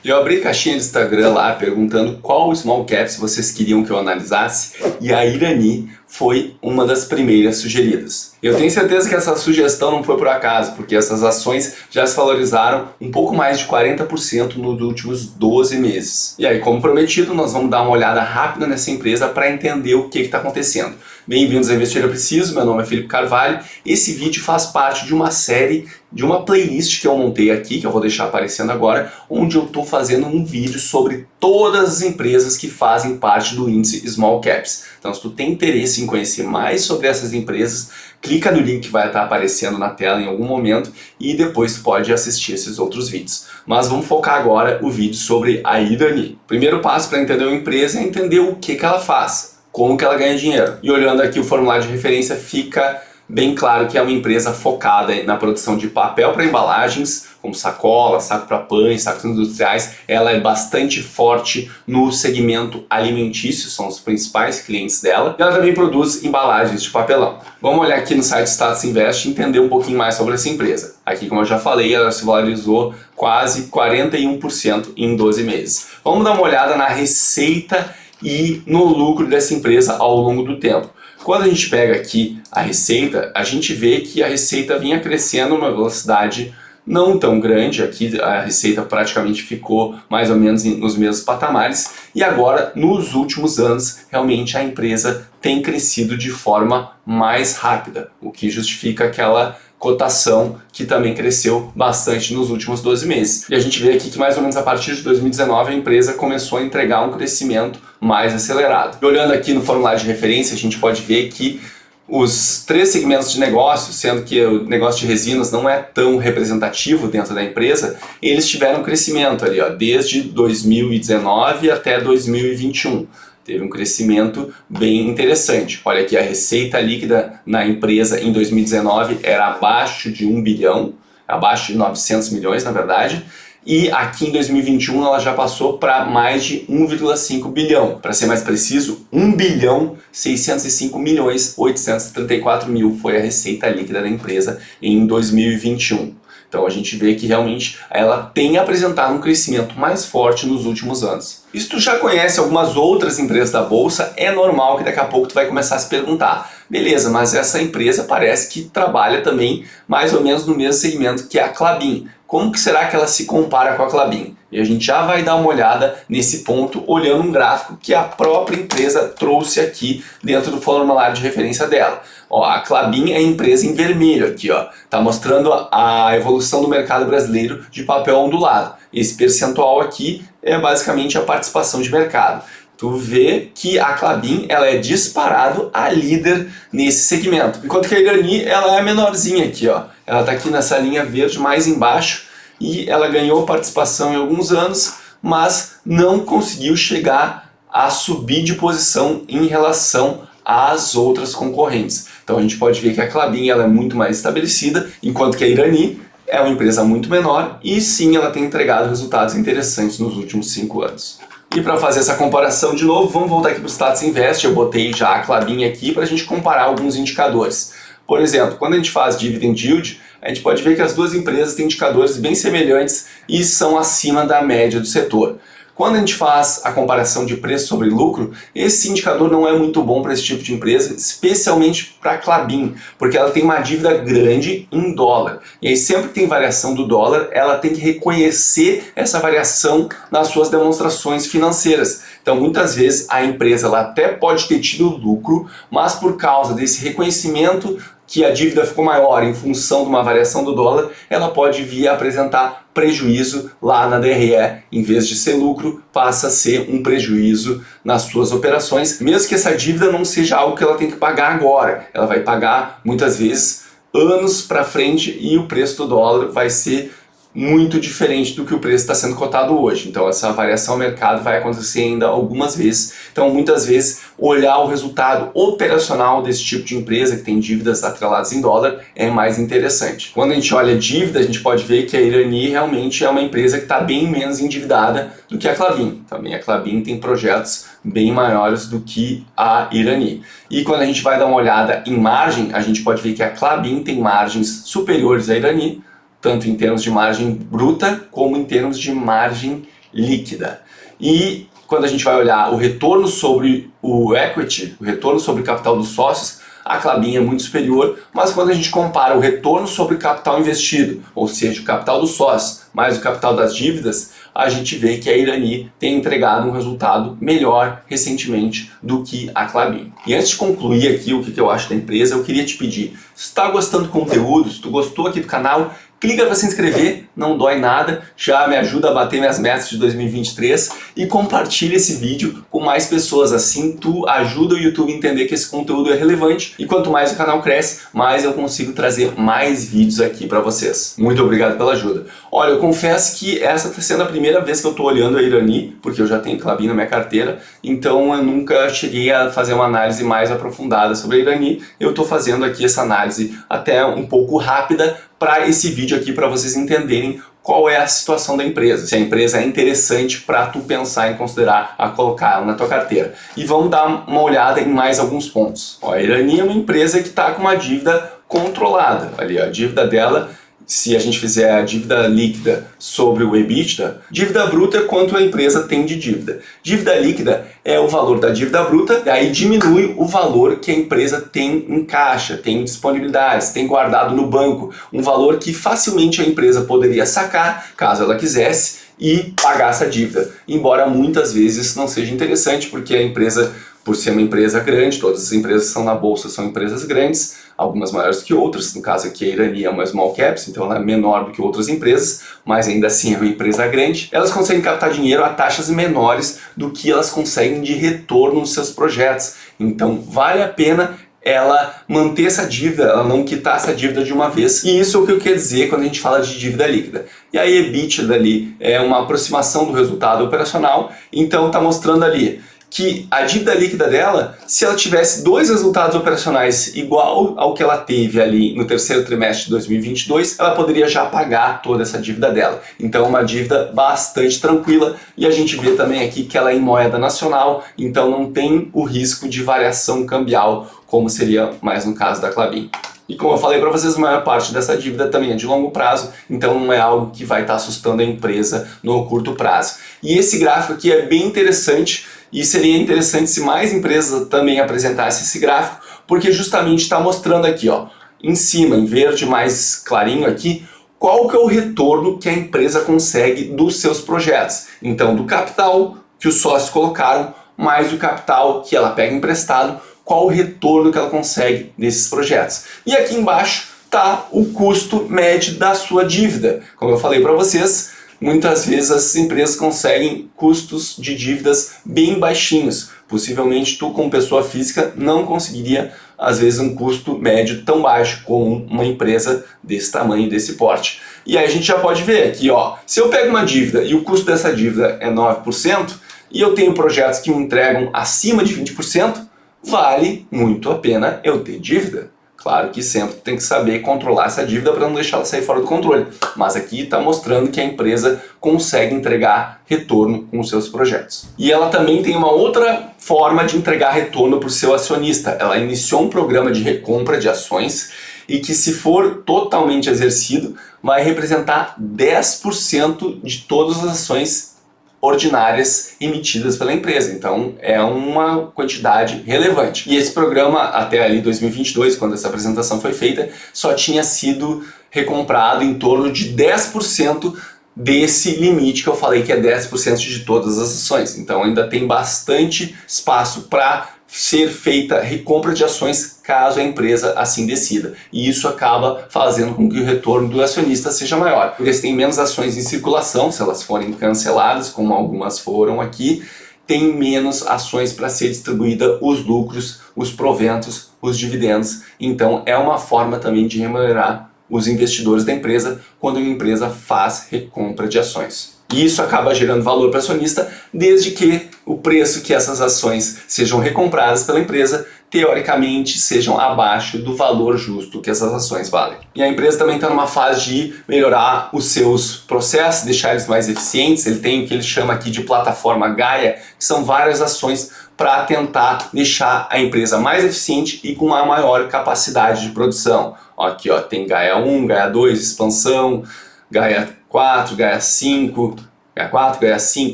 Eu abri caixinha de Instagram lá perguntando qual small caps vocês queriam que eu analisasse e a Irani foi uma das primeiras sugeridas. Eu tenho certeza que essa sugestão não foi por acaso, porque essas ações já se valorizaram um pouco mais de 40% nos últimos 12 meses. E aí, como prometido, nós vamos dar uma olhada rápida nessa empresa para entender o que está acontecendo. Bem-vindos a Investir é Preciso, meu nome é Felipe Carvalho. Esse vídeo faz parte de uma série, de uma playlist que eu montei aqui, que eu vou deixar aparecendo agora, onde eu estou fazendo um vídeo sobre todas as empresas que fazem parte do índice Small Caps. Então, se tu tem interesse em conhecer mais sobre essas empresas, clica no link que vai estar aparecendo na tela em algum momento e depois tu pode assistir esses outros vídeos. Mas vamos focar agora o vídeo sobre a Irani. Primeiro passo para entender uma empresa é entender o que ela faz, como que ela ganha dinheiro. E olhando aqui o formulário de referência, fica bem claro que é uma empresa focada na produção de papel para embalagens, como sacola, saco para pães, sacos industriais. Ela é bastante forte no segmento alimentício, são os principais clientes dela. E ela também produz embalagens de papelão. Vamos olhar aqui no site Status Invest e entender um pouquinho mais sobre essa empresa. Aqui, como eu já falei, ela se valorizou quase 41% em 12 meses. Vamos dar uma olhada na receita e no lucro dessa empresa ao longo do tempo. Quando a gente pega aqui a receita, a gente vê que a receita vinha crescendo numa velocidade não tão grande. Aqui a receita praticamente ficou mais ou menos nos mesmos patamares e agora, nos últimos anos, realmente a empresa tem crescido de forma mais rápida, o que justifica aquela cotação que também cresceu bastante nos últimos 12 meses. E a gente vê aqui que mais ou menos a partir de 2019 a empresa começou a entregar um crescimento mais acelerado. E olhando aqui no formulário de referência, a gente pode ver que os três segmentos de negócio, sendo que o negócio de resinas não é tão representativo dentro da empresa, eles tiveram um crescimento ali, ó, desde 2019 até 2021. Teve um crescimento bem interessante. Olha aqui, a receita líquida na empresa em 2019 era abaixo de 1 bilhão, abaixo de 900 milhões na verdade, e aqui em 2021 ela já passou para mais de 1,5 bilhão. Para ser mais preciso, 1 bilhão 605 milhões 834 mil foi a receita líquida da empresa em 2021. Então a gente vê que realmente ela tem apresentado um crescimento mais forte nos últimos anos. E se tu já conhece algumas outras empresas da Bolsa, é normal que daqui a pouco tu vai começar a se perguntar: beleza, mas essa empresa parece que trabalha também mais ou menos no mesmo segmento que a Klabin. Como que será que ela se compara com a Klabin? E a gente já vai dar uma olhada nesse ponto olhando um gráfico que a própria empresa trouxe aqui dentro do formulário de referência dela. Ó, a Klabin é a empresa em vermelho aqui, ó, tá mostrando a evolução do mercado brasileiro de papel ondulado. Esse percentual aqui é basicamente a participação de mercado. Tu vê que a Klabin ela é disparado a líder nesse segmento, enquanto que a Irani ela é menorzinha aqui, ó. Ela tá aqui nessa linha verde mais embaixo e ela ganhou participação em alguns anos, mas não conseguiu chegar a subir de posição em relação às outras concorrentes. Então a gente pode ver que a Klabin ela é muito mais estabelecida, enquanto que a Irani é uma empresa muito menor e sim ela tem entregado resultados interessantes nos últimos 5 anos. E para fazer essa comparação de novo, vamos voltar aqui para o Status Invest. Eu botei já a Klabin aqui para a gente comparar alguns indicadores. Por exemplo, quando a gente faz Dividend Yield, a gente pode ver que as duas empresas têm indicadores bem semelhantes e são acima da média do setor. Quando a gente faz a comparação de preço sobre lucro, esse indicador não é muito bom para esse tipo de empresa, especialmente para a Klabin, porque ela tem uma dívida grande em dólar. E aí sempre que tem variação do dólar, ela tem que reconhecer essa variação nas suas demonstrações financeiras. Então muitas vezes a empresa ela até pode ter tido lucro, mas por causa desse reconhecimento que a dívida ficou maior em função de uma variação do dólar, ela pode vir a apresentar prejuízo lá na DRE. Em vez de ser lucro, passa a ser um prejuízo nas suas operações, mesmo que essa dívida não seja algo que ela tem que pagar agora. Ela vai pagar muitas vezes anos para frente e o preço do dólar vai ser muito diferente do que o preço está sendo cotado hoje. Então essa variação ao mercado vai acontecer ainda algumas vezes. Então muitas vezes olhar o resultado operacional desse tipo de empresa que tem dívidas atreladas em dólar é mais interessante. Quando a gente olha a dívida, a gente pode ver que a Irani realmente é uma empresa que está bem menos endividada do que a Klabin. Também a Klabin tem projetos bem maiores do que a Irani. E quando a gente vai dar uma olhada em margem, a gente pode ver que a Klabin tem margens superiores à Irani, tanto em termos de margem bruta como em termos de margem líquida. E quando a gente vai olhar o retorno sobre o equity, o retorno sobre o capital dos sócios, a Klabin é muito superior, mas quando a gente compara o retorno sobre o capital investido, ou seja, o capital dos sócios mais o capital das dívidas, a gente vê que a Irani tem entregado um resultado melhor recentemente do que a Klabin. E antes de concluir aqui o que eu acho da empresa, eu queria te pedir, se tu está gostando do conteúdo, se tu gostou aqui do canal, clica para se inscrever, não dói nada, já me ajuda a bater minhas metas de 2023 e compartilha esse vídeo com mais pessoas, assim tu ajuda o YouTube a entender que esse conteúdo é relevante e quanto mais o canal cresce, mais eu consigo trazer mais vídeos aqui para vocês. Muito obrigado pela ajuda. Olha, eu confesso que essa está sendo a primeira vez que eu estou olhando a Irani, porque eu já tenho Klabin na minha carteira, então eu nunca cheguei a fazer uma análise mais aprofundada sobre a Irani. Eu estou fazendo aqui essa análise até um pouco rápida para esse vídeo aqui, para vocês entenderem qual é a situação da empresa, se a empresa é interessante para tu pensar em considerar a colocar ela na tua carteira. E vamos dar uma olhada em mais alguns pontos. Ó, a Irani é uma empresa que está com uma dívida controlada. Ali, a dívida dela, se a gente fizer a dívida líquida sobre o EBITDA, dívida bruta é quanto a empresa tem de dívida. Dívida líquida é o valor da dívida bruta, e aí diminui o valor que a empresa tem em caixa, tem disponibilidades, tem guardado no banco, um valor que facilmente a empresa poderia sacar, caso ela quisesse, e pagar essa dívida. Embora muitas vezes isso não seja interessante, porque a empresa, por ser uma empresa grande, todas as empresas que são na bolsa são empresas grandes, algumas maiores que outras, no caso aqui a Irani é uma small caps, então ela é menor do que outras empresas, mas ainda assim é uma empresa grande. Elas conseguem captar dinheiro a taxas menores do que elas conseguem de retorno nos seus projetos. Então vale a pena ela manter essa dívida, ela não quitar essa dívida de uma vez. E isso é o que eu quero dizer quando a gente fala de dívida líquida. E a EBITDA ali é uma aproximação do resultado operacional, então está mostrando ali que a dívida líquida dela, se ela tivesse dois resultados operacionais igual ao que ela teve ali no terceiro trimestre de 2022, ela poderia já pagar toda essa dívida dela. Então é uma dívida bastante tranquila e a gente vê também aqui que ela é em moeda nacional, então não tem o risco de variação cambial, como seria mais no caso da Klabin. E como eu falei para vocês, a maior parte dessa dívida também é de longo prazo, então não é algo que vai estar assustando a empresa no curto prazo. E esse gráfico aqui é bem interessante, e seria interessante se mais empresas também apresentassem esse gráfico, porque justamente está mostrando aqui, ó, em cima, em verde mais clarinho aqui, qual que é o retorno que a empresa consegue dos seus projetos. Então, do capital que os sócios colocaram, mais o capital que ela pega emprestado, qual o retorno que ela consegue desses projetos. E aqui embaixo está o custo médio da sua dívida. Como eu falei para vocês, muitas vezes as empresas conseguem custos de dívidas bem baixinhos. Possivelmente tu, como pessoa física, não conseguiria, às vezes, um custo médio tão baixo como uma empresa desse tamanho, desse porte. E aí a gente já pode ver aqui, ó, se eu pego uma dívida e o custo dessa dívida é 9%, e eu tenho projetos que me entregam acima de 20%, vale muito a pena eu ter dívida. Claro que sempre tem que saber controlar essa dívida para não deixar ela sair fora do controle. Mas aqui está mostrando que a empresa consegue entregar retorno com os seus projetos. E ela também tem uma outra forma de entregar retorno para o seu acionista. Ela iniciou um programa de recompra de ações e que, se for totalmente exercido, vai representar 10% de todas as ações ordinárias emitidas pela empresa. Então é uma quantidade relevante. E esse programa, até ali 2022, quando essa apresentação foi feita, só tinha sido recomprado em torno de 10% desse limite que eu falei, que é 10% de todas as ações. Então ainda tem bastante espaço para ser feita recompra de ações caso a empresa assim decida. E isso acaba fazendo com que o retorno do acionista seja maior. Porque se tem menos ações em circulação, se elas forem canceladas, como algumas foram aqui, tem menos ações para ser distribuída os lucros, os proventos, os dividendos. Então é uma forma também de remunerar os investidores da empresa quando uma empresa faz recompra de ações. E isso acaba gerando valor para o acionista, desde que o preço que essas ações sejam recompradas pela empresa, teoricamente, sejam abaixo do valor justo que essas ações valem. E a empresa também está numa fase de melhorar os seus processos, deixar eles mais eficientes. Ele tem o que ele chama aqui de plataforma Gaia, que são várias ações para tentar deixar a empresa mais eficiente e com uma maior capacidade de produção. Aqui, ó, tem Gaia 1, Gaia 2, expansão, Gaia 4, Gaia 5, ganhar 4, ganhar 5,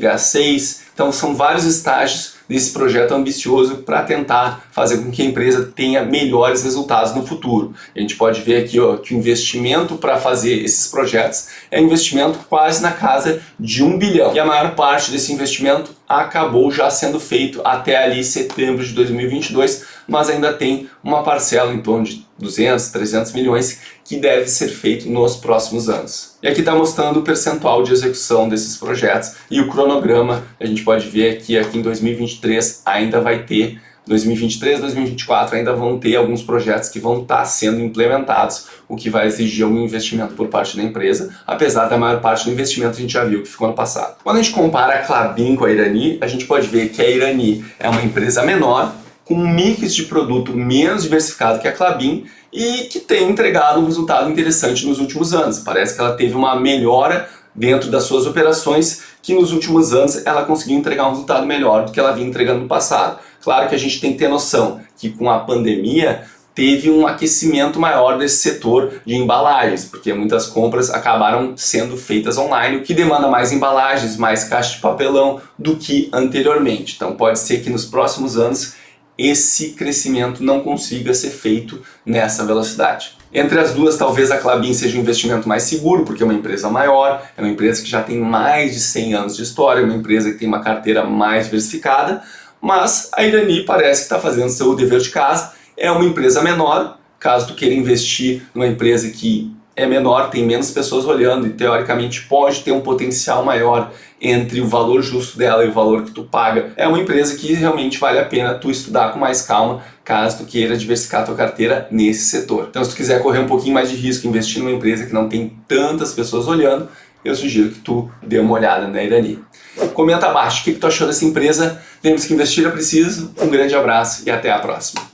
ganhar 6. Então são vários estágios desse projeto ambicioso para tentar fazer com que a empresa tenha melhores resultados no futuro. A gente pode ver aqui que o investimento para fazer esses projetos é um investimento quase na casa de 1 bilhão. E a maior parte desse investimento acabou já sendo feito até ali setembro de 2022, mas ainda tem uma parcela em torno de 200, 300 milhões que deve ser feito nos próximos anos. E aqui está mostrando o percentual de execução desses projetos e o cronograma. A gente pode ver aqui em 2023 ainda vai ter, 2023, 2024 ainda vão ter alguns projetos que vão estar sendo implementados, o que vai exigir algum investimento por parte da empresa, apesar da maior parte do investimento a gente já viu que ficou no passado. Quando a gente compara a Klabin com a Irani, a gente pode ver que a Irani é uma empresa menor, com um mix de produto menos diversificado que a Klabin e que tem entregado um resultado interessante nos últimos anos. Parece que ela teve uma melhora dentro das suas operações, que nos últimos anos ela conseguiu entregar um resultado melhor do que ela vinha entregando no passado. Claro que a gente tem que ter noção que com a pandemia teve um aquecimento maior desse setor de embalagens, porque muitas compras acabaram sendo feitas online, o que demanda mais embalagens, mais caixa de papelão do que anteriormente. Então pode ser que nos próximos anos esse crescimento não consiga ser feito nessa velocidade. Entre as duas, talvez a Klabin seja um investimento mais seguro, porque é uma empresa maior, é uma empresa que já tem mais de 100 anos de história, é uma empresa que tem uma carteira mais diversificada, mas a Irani parece que está fazendo seu dever de casa, é uma empresa menor, caso tu queira investir numa empresa que é menor, tem menos pessoas olhando e teoricamente pode ter um potencial maior entre o valor justo dela e o valor que tu paga. É uma empresa que realmente vale a pena tu estudar com mais calma, caso tu queira diversificar a tua carteira nesse setor. Então se tu quiser correr um pouquinho mais de risco, investir numa empresa que não tem tantas pessoas olhando, eu sugiro que tu dê uma olhada na Irani. Comenta abaixo o que tu achou dessa empresa. Lembre-se que investir é preciso. Um grande abraço e até a próxima.